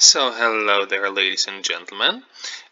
So hello there, ladies and gentlemen,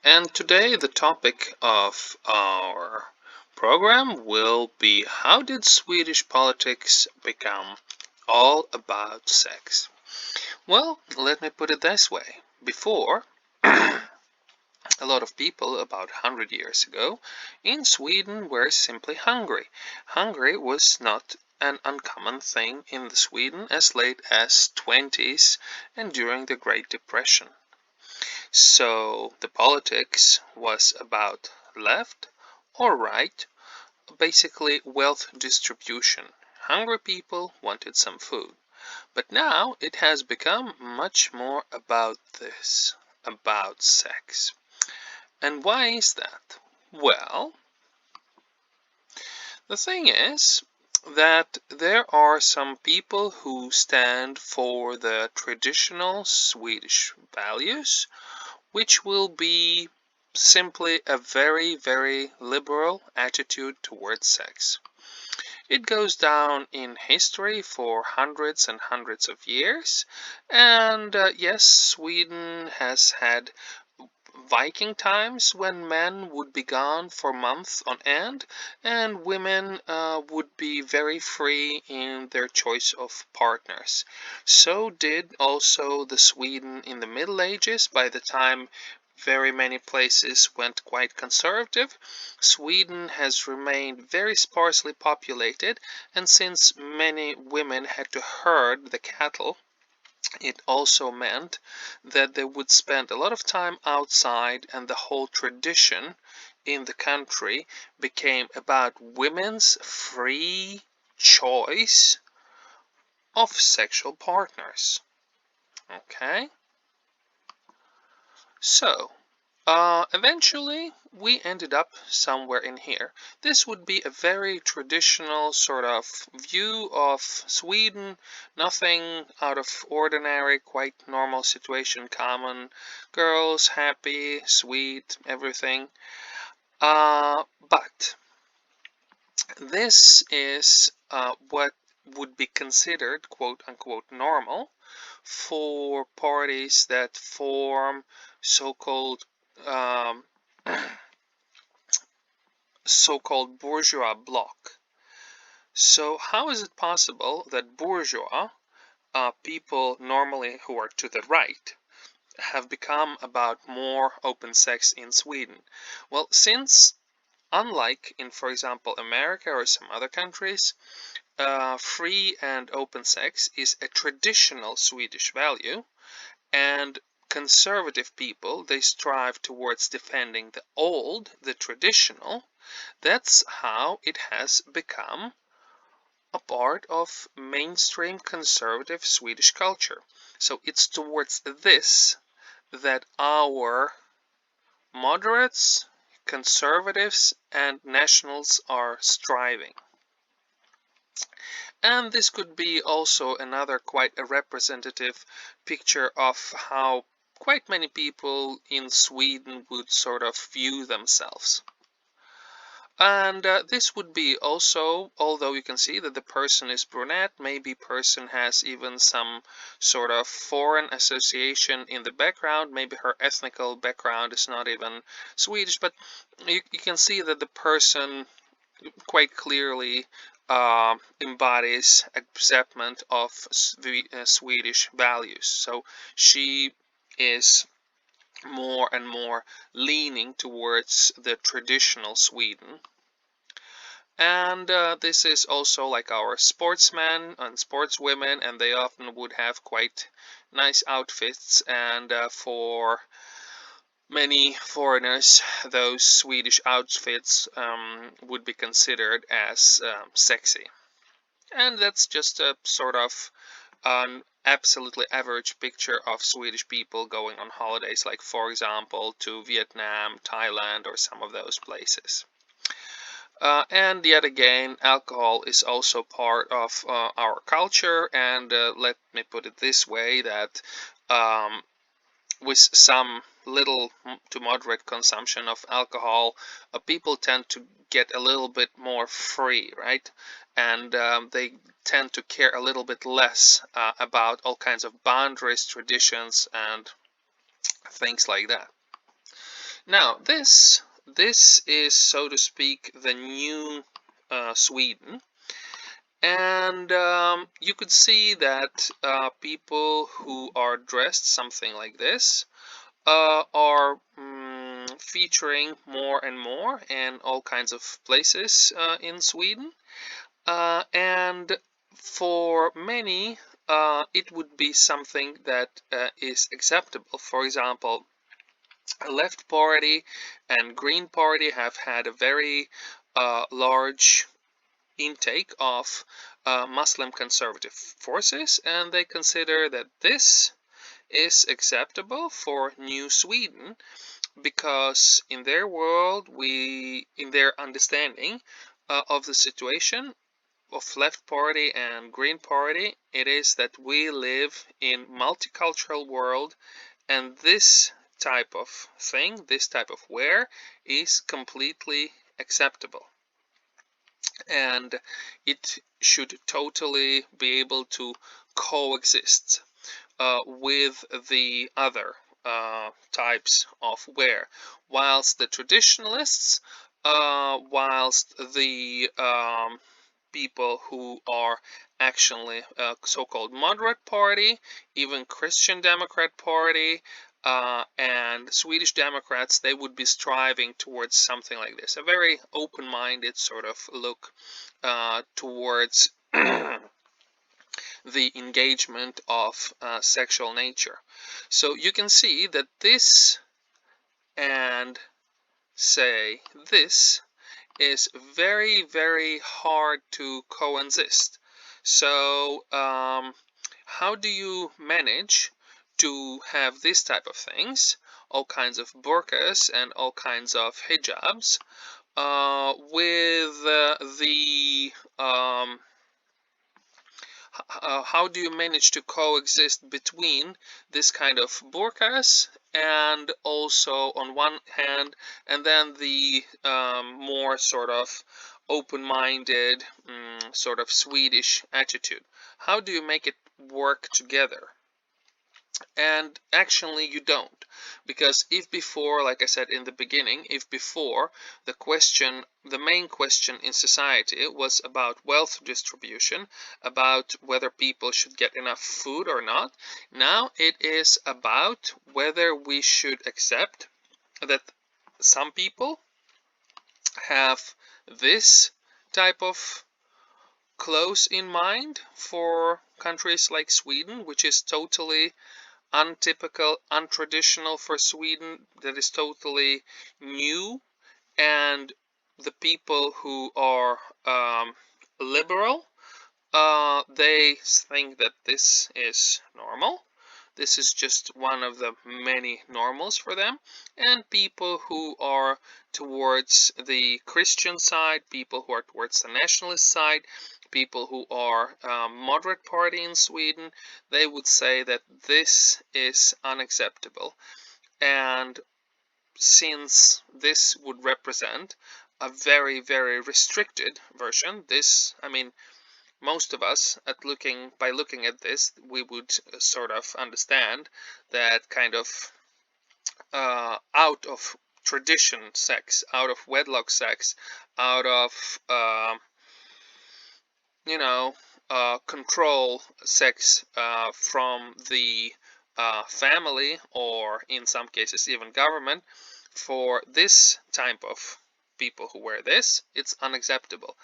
and today the topic of our program will be how did Swedish politics become all about sex? Well, let me put it this way. Before, a lot of people about 100 years ago in Sweden were simply hungry. Hungry was not an uncommon thing in Sweden as late as 20s and during the Great Depression. So the politics was about left or right, basically wealth distribution. Hungry people wanted some food. But now it has become much more about this, about sex. And why is that? Well, the thing is that there are some people who stand for the traditional Swedish values, which will be simply a very, very liberal attitude towards sex. It goes down in history for hundreds and hundreds of years, and yes, Sweden has had Viking times when men would be gone for months on end, and women would be very free in their choice of partners. So did also the Sweden in the Middle Ages. By the time very many places went quite conservative, Sweden has remained very sparsely populated, and since many women had to herd the cattle, it also meant that they would spend a lot of time outside, and the whole tradition in the country became about women's free choice of sexual partners. Okay? So, eventually, we ended up somewhere in here. This would be a very traditional sort of view of Sweden. Nothing out of ordinary, quite normal situation, common. Girls, happy, sweet, everything. But this is what would be considered quote-unquote normal for parties that form so-called um, so-called bourgeois bloc. So how is it possible that bourgeois, people normally who are to the right, have become about more open sex in Sweden? Well, since unlike in, for example, America or some other countries, free and open sex is a traditional Swedish value, and conservative people, they strive towards defending the old, the traditional. That's how it has become a part of mainstream conservative Swedish culture. So it's towards this that our moderates, conservatives, and nationals are striving. And this could be also another quite a representative picture of how quite many people in Sweden would sort of view themselves. And this would be also, although you can see that the person is brunette, maybe person has even some sort of foreign association in the background, maybe her ethnical background is not even Swedish, but you can see that the person quite clearly embodies acceptance of Swedish values. So she is more and more leaning towards the traditional Sweden. And this is also like our sportsmen and sportswomen, and they often would have quite nice outfits, and for many foreigners, those Swedish outfits would be considered as sexy. And that's just a sort of an absolutely average picture of Swedish people going on holidays, like for example to Vietnam, Thailand, or some of those places. And yet again, alcohol is also part of our culture, and let me put it this way, that with some little to moderate consumption of alcohol, people tend to get a little bit more free, right? And they tend to care a little bit less about all kinds of boundaries, traditions, and things like that. Now, this is, so to speak, the new Sweden. And you could see that people who are dressed something like this are featuring more and more in all kinds of places in Sweden. And for many, it would be something that is acceptable. For example, a left party and Green Party have had a very large intake of Muslim conservative forces, and they consider that this is acceptable for New Sweden because in their world, in their understanding of the situation of left party and Green Party, it is that we live in multicultural world, and this type of thing, this type of wear, is completely acceptable, and it should totally be able to coexist with the other types of wear, whilst the traditionalists, whilst the people who are actually so-called moderate party, even Christian Democrat Party, and Swedish Democrats, they would be striving towards something like this, a very open-minded sort of look towards the engagement of sexual nature. So you can see that this and say this is very, very hard to coexist. So how do you manage to have this type of things, all kinds of burkas and all kinds of hijabs, with the how do you manage to coexist between this kind of burkas and also on one hand, and then the more sort of open-minded sort of Swedish attitude? How do you make it work together? And actually you don't, because if before, like I said in the beginning, if before the main question in society was about wealth distribution, about whether people should get enough food or not, now it is about whether we should accept that some people have this type of clothes in mind for countries like Sweden, which is totally untypical, untraditional for Sweden, that is totally new, and the people who are liberal, they think that this is normal. This is just one of the many normals for them. And people who are towards the Christian side, people who are towards the nationalist side, people who are moderate party in Sweden, they would say that this is unacceptable. And since this would represent a very, very restricted version, this, I mean, most of us by looking at this, we would sort of understand that kind of out of tradition sex, out of wedlock sex, out of control sex from the family, or in some cases even government, for this type of people who wear this, it's unacceptable.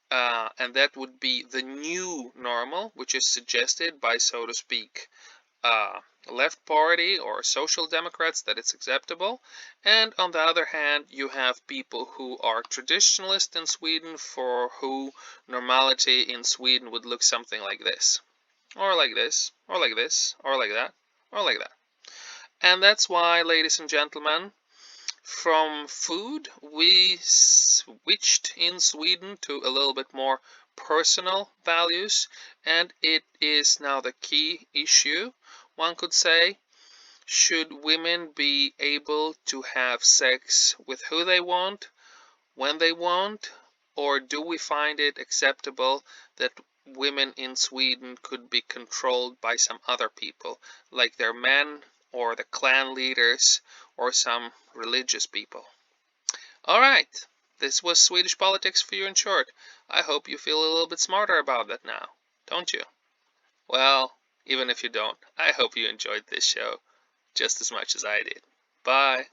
And that would be the new normal, which is suggested by, so to speak, left party or social democrats, that it's acceptable. And on the other hand, you have people who are traditionalist in Sweden, for who normality in Sweden would look something like this, or like this, or like this, or like that, or like that. And that's why, ladies and gentlemen, from food, we switched in Sweden to a little bit more personal values, and it is now the key issue, one could say. Should women be able to have sex with who they want, when they want, or do we find it acceptable that women in Sweden could be controlled by some other people, like their men or the clan leaders, or some religious people. Alright, this was Swedish politics for you in short. I hope you feel a little bit smarter about that now, don't you? Well, even if you don't, I hope you enjoyed this show just as much as I did. Bye.